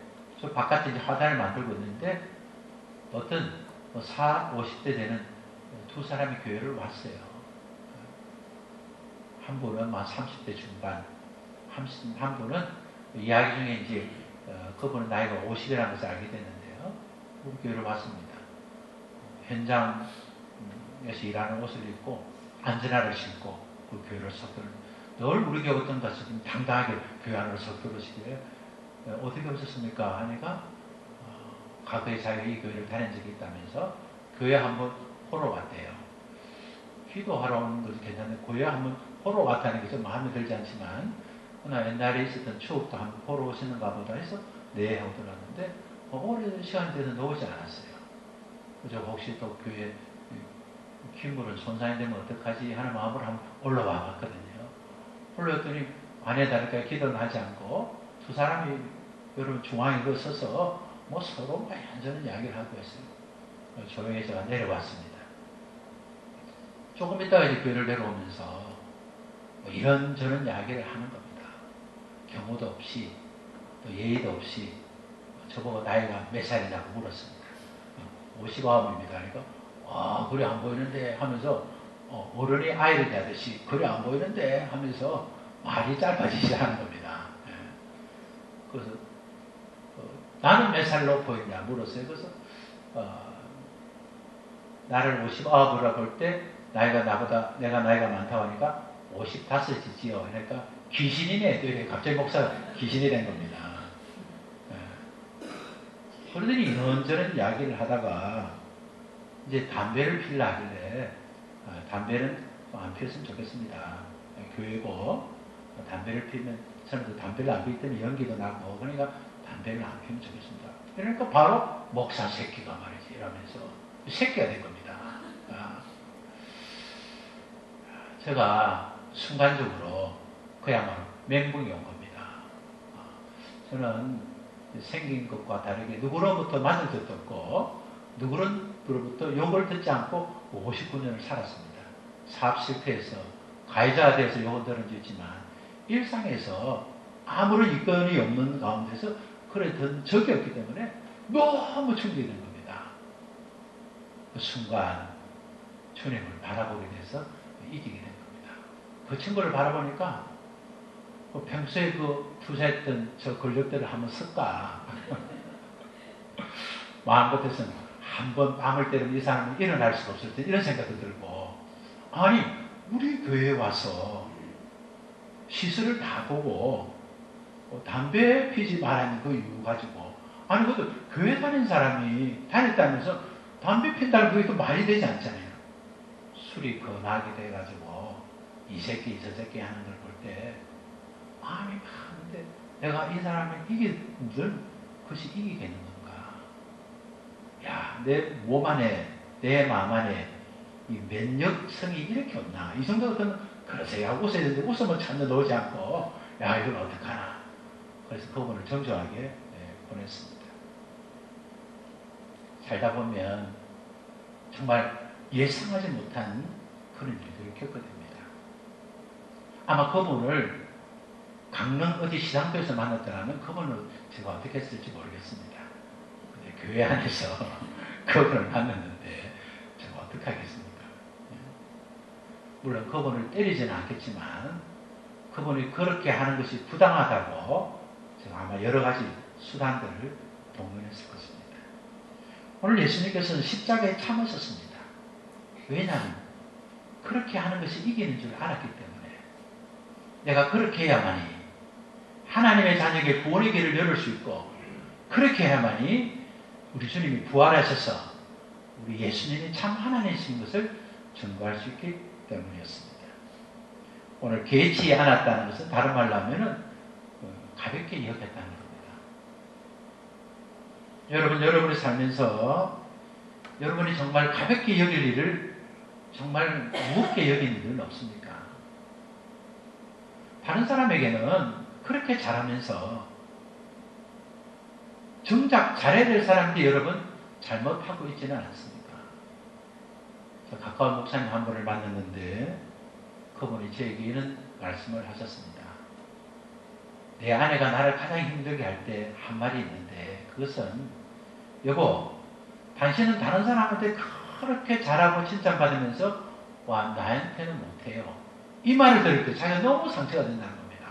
저 바깥에 이제 화단을 만들고 있는데 어떤 50대 되는 두 사람이 교회를 왔어요. 한 분은 30대 중반, 한 분은 이야기 중에 이제 그분은 나이가 50이라는 것을 알게 됐는데요. 우리 교회를 왔습니다. 현장에서 일하는 옷을 입고 안전화를 신고 그 교회를 석도를 늘 우리 교회 어떤 것을 당당하게 교회 안으로 석도를 시키고요. 어떻게 오셨습니까? 하니까 과거에 자기가 이 교회를 다닌 적이 있다면서 교회 한번 보러 왔대요. 기도하러 오는 것도 괜찮은데 교회 한번 보러 왔다는 게 좀 마음에 들지 않지만 그러나 옛날에 있었던 추억도 한번 보러 오시는가 보다 해서 네 하고 들어왔는데 오래된 시간이 돼서 오지 않았어요. 그저 혹시 또 교회 기물은 손상이 되면 어떡하지 하는 마음으로 한번 올라와 봤거든요. 올라왔더니 안에 다를까 기도는 하지 않고 두 사람이 여러분 중앙에 서서 뭐 서로 얌전한 이야기를 하고 있어요. 조용히 제가 내려왔습니다. 조금 있다가 이제 교회를 내려오면서 이런저런 이야기를 하는 겁니다. 경호도 없이 또 예의도 없이 저보고 나이가 몇 살이냐고 물었습니다. 59입니다. 그러니까 그래 안 보이는데 하면서 어른이 아이를 대하듯이 그래 안 보이는데 하면서 말이 짧아지지 않은 겁니다. 그래서 나는 몇 살로 보이냐 물었어요. 그래서 나를 59이라고 볼 때 내가 나이가 많다고 하니까 55이지요. 그러니까 귀신이네. 갑자기 목사가 귀신이 된 겁니다. 그러더니 이런저런 이야기를 하다가 이제 담배를 피우려 하길래 담배는 안 피웠으면 좋겠습니다. 교회고 담배를 피우면 저는 담배를 안 피울 때는 연기도 나고 그러니까 담배를 안 피우면 좋겠습니다. 그러니까 바로 목사 새끼가 말이지 이러면서 새끼가 된 겁니다. 제가 순간적으로 그야말로 멘붕이 온 겁니다. 저는 생긴 것과 다르게 누구로부터 맞은 것도 없고 누구로부터 욕을 듣지 않고 59년을 살았습니다. 사업 실패해서 가해자가 되어서 욕을 들은 적 있지만 일상에서 아무런 이권이 없는 가운데서 그랬던 적이 없기 때문에 너무 충격이 된 겁니다. 그 순간 주님을 바라보게 돼서 이기게 된 겁니다. 그 친구를 바라보니까 평소에 그 투자했던 저 권력들을 한번 쓸까 마음 같아서는 한번 밤을 때리면 이 사람은 일어날 수가 없을 때 이런 생각도 들고 아니 우리 교회에 와서 시설을 다 보고 담배 피지 말라는 그 이유 가지고 아니 그것도 교회 다니는 사람이 다녔다면서 담배 핀다는 그게 또 말이 되지 않잖아요. 술이 거나게 돼가지고 이 새끼 저 새끼 하는 걸 볼 때 마음이 많은데 내가 이 사람을 이기는 것이 이기겠는 건가? 야, 내 몸 안에 내 마음 안에 이 면역성이 이렇게 없나? 이 정도는 그러세요 하고 웃어야 되는데 웃으면 전혀 넣지 않고 야 이걸 어떡하나? 그래서 그분을 정중하게 보냈습니다. 살다 보면 정말 예상하지 못한 그런 일들을 겪게 됩니다. 아마 그분을 강릉 어디 시장터에서 만났더라면 그분을 제가 어떻게 했을지 모르겠습니다. 근데 교회 안에서 그분을 만났는데 제가 어떻게 하겠습니까? 물론 그분을 때리지는 않겠지만 그분이 그렇게 하는 것이 부당하다고 제가 아마 여러 가지 수단들을 동원했을 것입니다. 오늘 예수님께서는 십자가에 참으셨습니다. 왜냐하면 그렇게 하는 것이 이기는 줄 알았기 때문에 내가 그렇게 해야만이 하나님의 자녀에게 구원의 길을 열을 수 있고 그렇게 해야만이 우리 주님이 부활하셔서 우리 예수님이 참 하나님이신 것을 증거할 수 있기 때문이었습니다. 오늘 개의치 않았다는 것은 다른 말로 하면 가볍게 여겼다는 겁니다. 여러분이 살면서 여러분이 정말 가볍게 여길 일을 정말 무겁게 여기는 일은 없습니까? 다른 사람에게는 그렇게 잘하면서 정작 잘해야 될 사람들이 여러분 잘못하고 있지는 않습니까? 저 가까운 목사님 한 분을 만났는데 그분이 저에게 이런 말씀을 하셨습니다. 내 아내가 나를 가장 힘들게 할 때 한 말이 있는데 그것은 여보, 당신은 다른 사람한테 그렇게 잘하고 칭찬받으면서 와 나한테는 못해요. 이 말을 들을 때 자기가 너무 상처가 된다는 겁니다.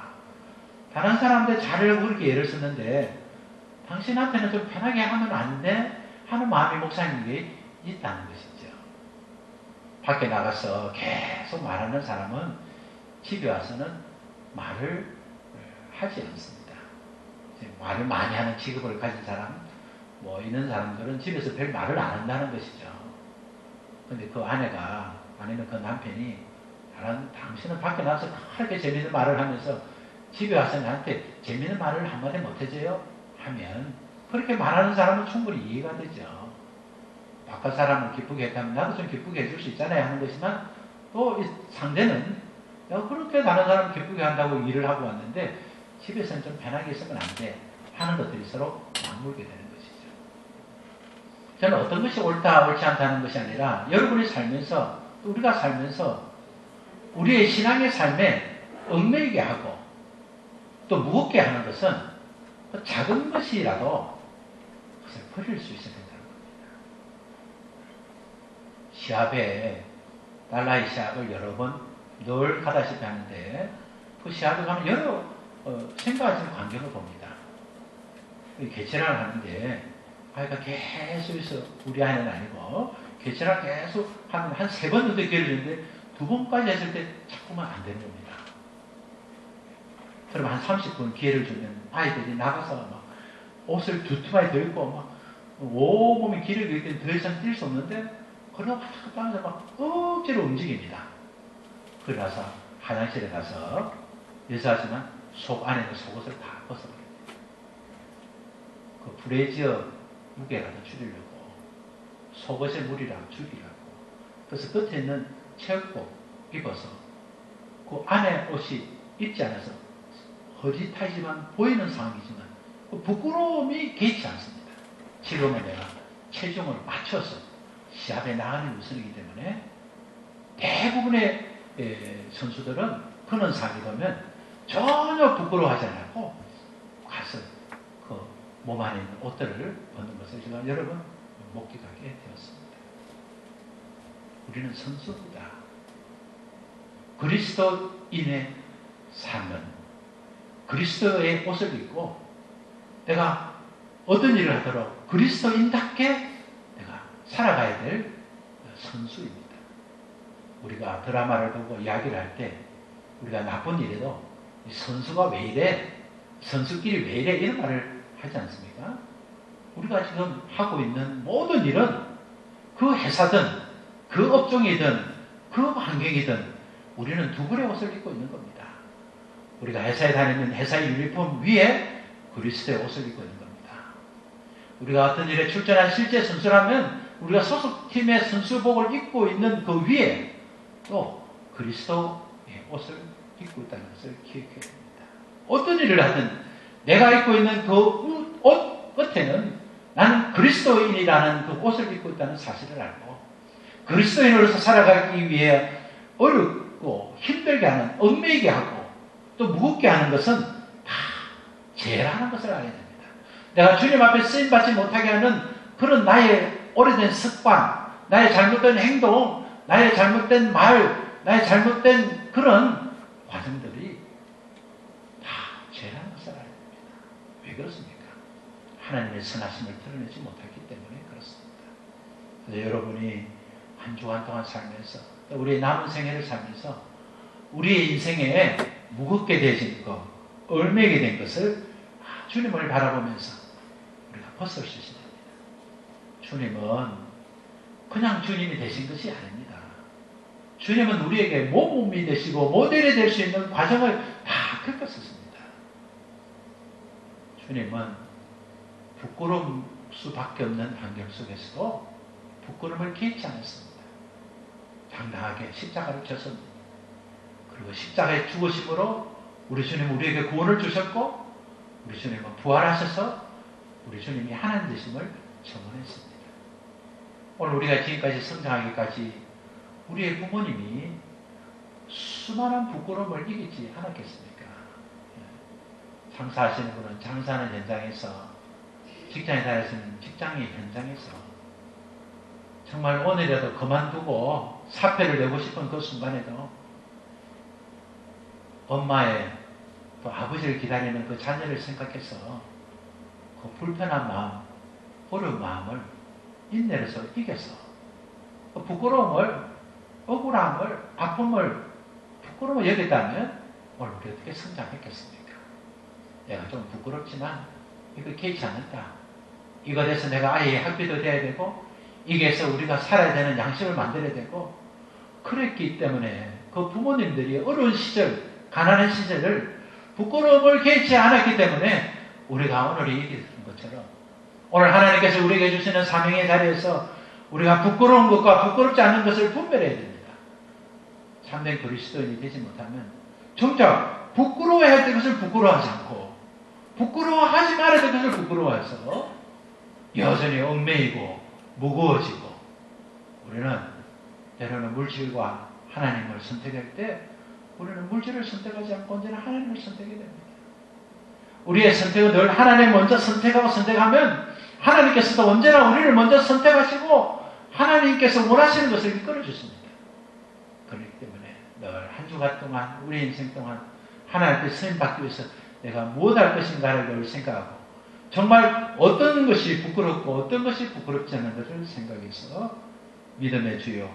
다른 사람한테 잘하려고 그렇게 예를 쓰는데 당신한테는 좀 편하게 하면 안 돼? 하는 마음이 목사님에게 있다는 것이죠. 밖에 나가서 계속 말하는 사람은 집에 와서는 말을 하지 않습니다. 말을 많이 하는 직업을 가진 사람, 뭐 이런 사람들은 집에서 별 말을 안 한다는 것이죠. 근데 그 아내가, 아니면 그 남편이 당신은 밖에 나가서 그렇게 재밌는 말을 하면서 집에 와서 나한테 재밌는 말을 한마디 못해줘요? 하면 그렇게 말하는 사람은 충분히 이해가 되죠. 바깥 사람을 기쁘게 했다면 나도 좀 기쁘게 해줄 수 있잖아요 하는 것이지만 또 상대는 내가 그렇게 다른 사람을 기쁘게 한다고 일을 하고 왔는데 집에서는 좀 편하게 있으면 안 돼 하는 것들이 서로 맞물게 되는 것이죠. 저는 어떤 것이 옳다 옳지 않다는 것이 아니라 여러분이 살면서 우리가 살면서 우리의 신앙의 삶에 얽매이게 하고 또 무겁게 하는 것은 그 작은 것이라도 그것을 버릴 수 있어야 된다는 겁니다. 시합에 달라이 시합을 여러 번 늘 가다시피 하는데 그 시합에 가면 여러 생각하시는 광경을 봅니다. 개체를 하는데 아이가 계속해서 우리 아이는 아니고 개체를 계속 하면 한 3번 정도 기회를 주는데 2번까지 했을 때 자꾸만 안 되는 겁니다. 그럼 한 30분 기회를 주면 아이들이 나가서 막 옷을 두툼하게 더 입고 막 온몸이 기력이 있을 때 더 이상 뛸 수 없는데 그러다 땅에서 막 억지로 움직입니다. 그러나서 화장실에 가서 여자지만 속 안에 있는 속옷을 다 벗어버립니다. 그 브래지어 무게라도 줄이려고 속옷의 무리라도 줄이려고 그래서 끝에 있는 체육복 입어서 그 안에 옷이 입지 않아서 허짓하지만 보이는 상황이지만 그 부끄러움이 개의치 않습니다. 지금은 내가 체중을 맞춰서 시합에 나가는 우선이기 때문에 대부분의 선수들은 그런 상황이 되면 전혀 부끄러워하지 않고 가서 그 몸 안에 있는 옷들을 벗는 것을 제가 여러 번 목격하게 되었습니다. 우리는 선수입니다. 그리스도인의 삶은 그리스도의 옷을 입고 내가 어떤 일을 하도록 그리스도인답게 내가 살아가야 될 선수입니다. 우리가 드라마를 보고 이야기를 할 때 우리가 나쁜 일에도 선수가 왜 이래? 선수끼리 왜 이래? 이런 말을 하지 않습니까? 우리가 지금 하고 있는 모든 일은 그 회사든 그 업종이든 그 환경이든 우리는 두 벌의 옷을 입고 있는 겁니다. 우리가 회사에 다니는 회사의 유니폼 위에 그리스도의 옷을 입고 있는 겁니다. 우리가 어떤 일에 출전한 실제 선수라면 우리가 소속팀의 선수복을 입고 있는 그 위에 또 그리스도의 옷을 입고 있다는 것을 기억해야 됩니다. 어떤 일을 하든 내가 입고 있는 그 옷 끝에는 나는 그리스도인이라는 그 옷을 입고 있다는 사실을 알고 그리스도인으로서 살아가기 위해 어렵고 힘들게 하는, 얽매이게 하고 또 무겁게 하는 것은 다 죄라는 것을 알아야 됩니다. 내가 주님 앞에 쓰임받지 못하게 하는 그런 나의 오래된 습관, 나의 잘못된 행동, 나의 잘못된 말, 나의 잘못된 그런 과정들이 다 죄라는 것을 알아야 됩니다. 왜 그렇습니까? 하나님의 선하심을 드러내지 못했기 때문에 그렇습니다. 그래서 여러분이 한 주간 동안 살면서 또 우리의 남은 생애를 살면서 우리의 인생에 무겁게 되어진 것, 얽매이게 된 것을 주님을 바라보면서 우리가 벗을 수 있습니다. 주님은 그냥 주님이 되신 것이 아닙니다. 주님은 우리에게 모범이 되시고 모델이 될 수 있는 과정을 다 겪었었습니다. 주님은 부끄러울 수밖에 없는 환경 속에서도 부끄러움을 개의치 않았습니다. 당당하게 십자가를 졌습니다. 그리고 십자가의 죽으심으로 우리 주님은 우리에게 구원을 주셨고 우리 주님은 부활하셔서 우리 주님이 하나님 되심을 증언했습니다. 오늘 우리가 지금까지 성장하기까지 우리의 부모님이 수많은 부끄러움을 이기지 않았겠습니까? 장사하시는 분은 장사하는 현장에서, 직장에 다니시는 직장의 현장에서 정말 오늘이라도 그만두고 사표를 내고 싶은 그 순간에도 엄마의 또 아버지를 기다리는 그 자녀를 생각해서 그 불편한 마음, 어려운 마음을 인내로서 이겨서 그 부끄러움을, 억울함을, 아픔을 부끄러움을 여겼다면 오늘 우리 어떻게 성장했겠습니까? 내가 좀 부끄럽지만 이거 개의치 않는다. 이거 돼서 내가 아이의 학비도 돼야 되고 이게서 우리가 살아야 되는 양식을 만들어야 되고 그랬기 때문에 그 부모님들이 어려운 시절, 가난한 시절을 부끄러움을 개의치 않았기 때문에 우리가 오늘 얘기했던 것처럼 오늘 하나님께서 우리에게 주시는 사명의 자리에서 우리가 부끄러운 것과 부끄럽지 않은 것을 분별해야 됩니다. 참된 그리스도인이 되지 못하면 정작 부끄러워야 될 것을 부끄러워하지 않고 부끄러워하지 말아야 될 것을 부끄러워해서 여전히 얽매이고 무거워지고 우리는 때로는 물질과 하나님을 선택할 때 우리는 물질을 선택하지 않고 언제나 하나님을 선택해야 됩니다. 우리의 선택은 늘 하나님 먼저 선택하고 선택하면 하나님께서도 언제나 우리를 먼저 선택하시고 하나님께서 원하시는 것을 이끌어 주십니다. 그렇기 때문에 늘 한 주간 동안 우리 인생 동안 하나님께 쓰임받기 위해서 내가 무엇 할 것인가를 늘 생각하고 정말 어떤 것이 부끄럽고 어떤 것이 부끄럽지 않은 것을 생각해서 믿음의 주요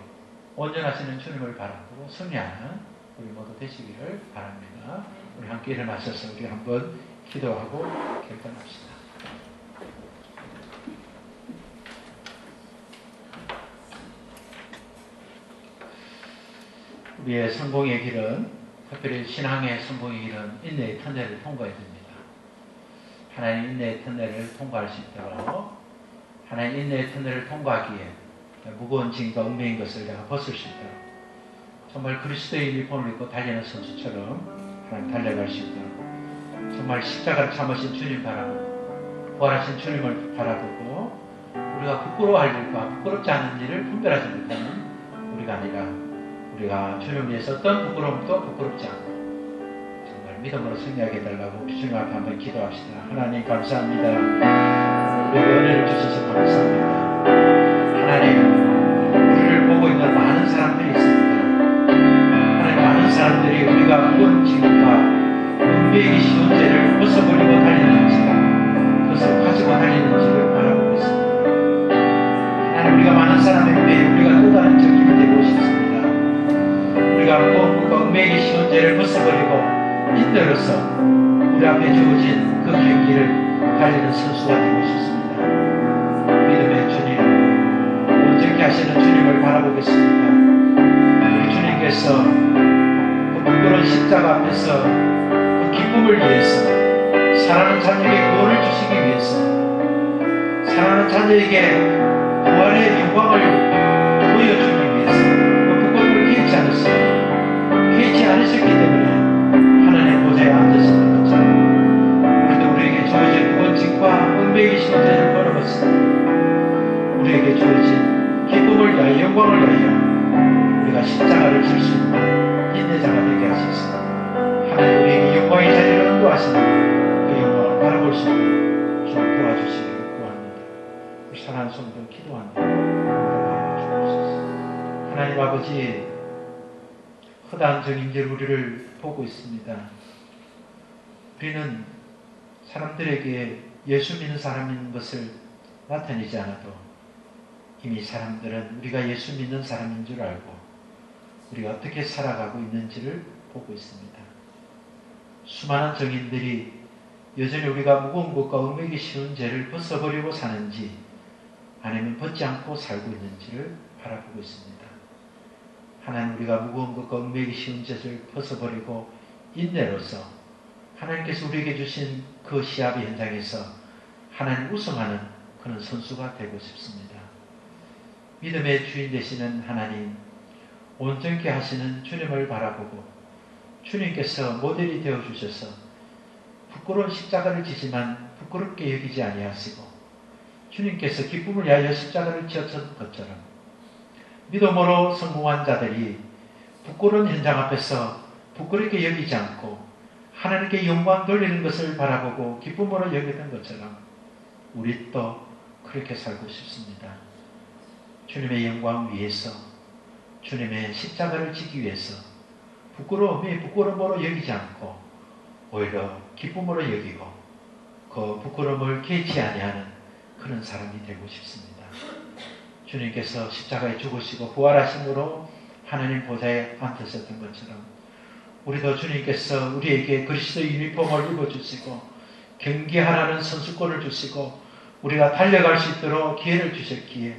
온전하시는 주님을 바라보고 승리하는 우리 모두 되시기를 바랍니다. 우리 함께 일어나셔서 우리 한번 기도하고 결단합시다. 우리의 성공의 길은, 특별히 신앙의 성공의 길은 인내의 터널을 통과해야 됩니다. 하나님 인내의 터널을 통과할 수 있도록 하나님 인내의 터널을 통과하기에 무거운 짐과 얽매인 것을 내가 벗을 수 있도록 정말 그리스도의 유니폼을 입고 달리는 선수처럼 하나님 달려갈 수 있도록 정말 십자가를 참으신 주님 바라보고 부활하신 주님을 바라보고 우리가 부끄러워할 일과 부끄럽지 않은 일을 분별하지 못하는 우리가 아니라 우리가 주님을 위해서 어떤 부끄러움도 부끄럽지 않고 정말 믿음으로 승리하게 해달라고 우리 주님 앞에 한번 기도합시다. 하나님 감사합니다. 우리에게 은혜를 주셔서 감사합니다. 하나님 우리를 보고 있는 많은 사람들이 있습니다. 하나님 많은 사람들이 우리가 무거운 짐과 은배이기 쉬운 죄를 벗어버리고 달리는지가 그것을 가지고 달리는지를 바라보고 있습니다. 하나님 우리가 많은 사람에게 우리가 또 다른 적임이 되고 싶습니다. 우리가 무거운 은배이기 쉬운 죄를 벗어버리고 인도로서 우리 앞에 주어진 그 경기를 달리는 선수가 되고 싶습니다. 믿음의 주님, 온전히 하시는 주님을 바라보겠습니다. 우리 주님께서 그 부끄러운 십자가 앞에서 그 기쁨을 위해서 사랑하는 자녀에게 구원을 주시기 위해서 사랑하는 자녀에게 부활의 영광을 보여주기 위해서 그 부끄러움을 개의치 않으셨습니다. 개의치 않으셨기 때문에 하나님의 보좌에 앉으시는 것처럼 우리도 우리에게 주어진 무거운 짐과 은배이기 쉬운 죄를 벌어봤습니다. 우리에게 주어진 기쁨을 위하여 영광을 위하여 우리가 십자가를 질 수 있는 인내자가 되게 하시옵소서. 하나님 우리에게 영광의 자리를 인도하시는 그 영광을 바라볼 수 있는 좀 도와주시기를 구합니다. 우리 사랑하는 성도 기도합니다. 하나님 아버지 허다한 적임질 우리를 보고 있습니다. 우리는 사람들에게 예수 믿는 사람인 것을 나타내지 않아도 이미 사람들은 우리가 예수 믿는 사람인 줄 알고 우리가 어떻게 살아가고 있는지를 보고 있습니다. 수많은 정인들이 여전히 우리가 무거운 것과 얽매기 쉬운 죄를 벗어버리고 사는지 아니면 벗지 않고 살고 있는지를 바라보고 있습니다. 하나님 우리가 무거운 것과 얽매기 쉬운 죄를 벗어버리고 인내로서 하나님께서 우리에게 주신 그 시합의 현장에서 하나님 우승하는 그런 선수가 되고 싶습니다. 믿음의 주인 되시는 하나님, 온전케 하시는 주님을 바라보고 주님께서 모델이 되어 주셔서 부끄러운 십자가를 지지만 부끄럽게 여기지 아니하시고 주님께서 기쁨을 위하여 십자가를 지었던 것처럼 믿음으로 성공한 자들이 부끄러운 현장 앞에서 부끄럽게 여기지 않고 하나님께 영광 돌리는 것을 바라보고 기쁨으로 여기던 것처럼 우리 또 그렇게 살고 싶습니다. 주님의 영광 위해서 주님의 십자가를 지기 위해서 부끄러움이 부끄러움으로 여기지 않고 오히려 기쁨으로 여기고 그 부끄러움을 개의치 아니하는 그런 사람이 되고 싶습니다. 주님께서 십자가에 죽으시고 부활하심으로 하나님 보좌에 앉으셨던 것처럼 우리도 주님께서 우리에게 그리스도의 유니폼을 입어주시고 경기하라는 선수권을 주시고 우리가 달려갈 수 있도록 기회를 주셨기에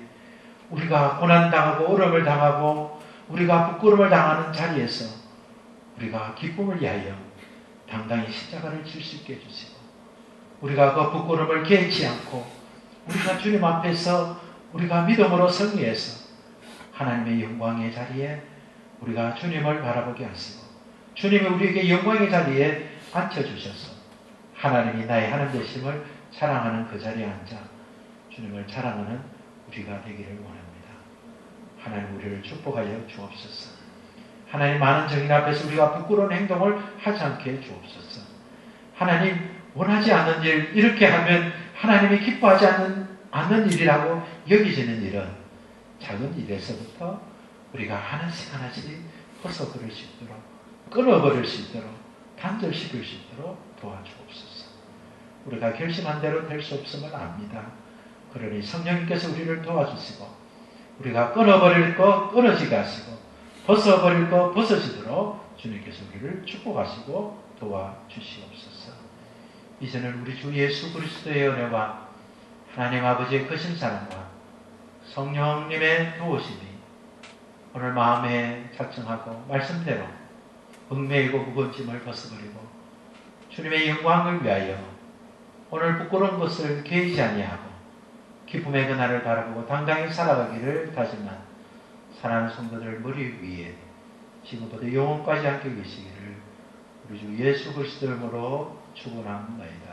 우리가 고난당하고 어려움을 당하고 우리가 부끄러움을 당하는 자리에서 우리가 기쁨을 위하여 당당히 십자가를 질 수 있게 해주시고 우리가 그 부끄러움을 개의치 않고 우리가 주님 앞에서 우리가 믿음으로 승리해서 하나님의 영광의 자리에 우리가 주님을 바라보게 하시고 주님이 우리에게 영광의 자리에 앉혀주셔서 하나님이 나의 하나님 되심을 자랑하는 그 자리에 앉아 주님을 자랑하는 우리가 되기를 원합니다. 하나님 우리를 축복하여 주옵소서. 하나님 많은 정인 앞에서 우리가 부끄러운 행동을 하지 않게 주옵소서. 하나님 원하지 않는 일, 이렇게 하면 하나님이 기뻐하지 않는 일이라고 여기지는 일은 작은 일에서부터 우리가 하나씩 하나씩 벗어버릴 수 있도록 끊어버릴 수 있도록 단절시킬 수 있도록 도와주옵소서. 우리가 결심한 대로 될 수 없음을 압니다. 그러니 성령님께서 우리를 도와주시고 우리가 끊어버릴 거 끊어지게 하시고 벗어버릴 거 벗어지도록 주님께서 우리를 축복하시고 도와주시옵소서. 이제는 우리 주 예수 그리스도의 은혜와 하나님 아버지의 크신 사랑과 성령님의 도우심이 오늘 마음에 작정하고 말씀대로 얽매이고 무거운 짐을 벗어버리고 주님의 영광을 위하여 오늘 부끄러운 것을 개의치 아니하고 기쁨의 그날을 바라보고 당당히 살아가기를 다짐한 사랑하는 성도들 머리 위에 지금부터 영원까지 함께 계시기를 우리 주 예수 그리스도 이름으로 축원합니다.